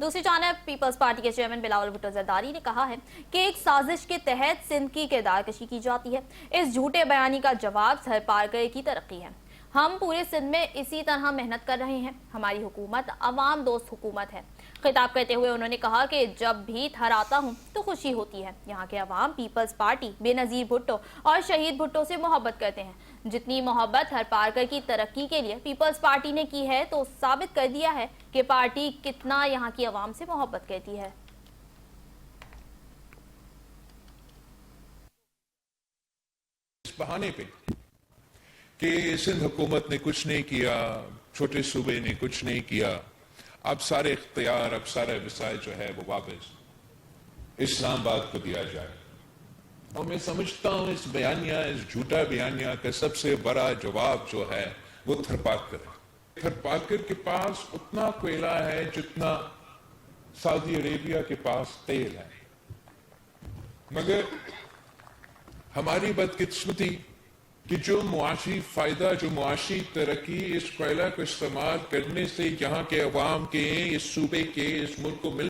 دوسری جانب Peoples party کے چیئرمین بلاول بھٹو زرداری نے کہا ہے کہ ایک سازش کے تحت سندھ کی کردار کشی کی جاتی ہے۔ اس جھوٹے بیانی کا جواب سر پارکر کی ترقی ہے۔ ہم پورے سندھ میں اسی طرح محنت کر رہے ہیں۔ ہماری حکومت عوام دوست حکومت ہے۔ خطاب کرتے ہوئے انہوں نے کہا کہ جب بھی تھر آتا ہوں تو خوشی ہوتی ہے۔ یہاں کے عوام پیپلز پارٹی، بے نظیر بھٹو اور شہید بھٹو سے محبت کرتے ہیں۔ جتنی محبت ہر پارکر کی ترقی کے لیے پیپلز پارٹی نے کی ہے تو ثابت کر دیا ہے کہ پارٹی کتنا یہاں کی عوام سے محبت کرتی ہے۔ اس بہانے پہ کہ سندھ حکومت نے کچھ نہیں کیا، چھوٹے صوبے نے کچھ نہیں کیا، اب سارے اختیار، اب سارے وسائل جو ہے وہ واپس اسلام آباد کو دیا جائے۔ اور میں سمجھتا ہوں اس بیانیہ، اس جھوٹا بیانیہ کا سب سے بڑا جواب جو ہے وہ تھرپارکر ہے۔ تھرپارکر کے پاس اتنا کوئلہ ہے جتنا سعودی عربیہ کے پاس تیل ہے، مگر ہماری بدقسمتی کہ جو معاشی فائدہ، جو معاشی ترقی اس کوئلہ کو استعمال کرنے سے یہاں کے عوام کے، اس صوبے کے، اس ملک کو مل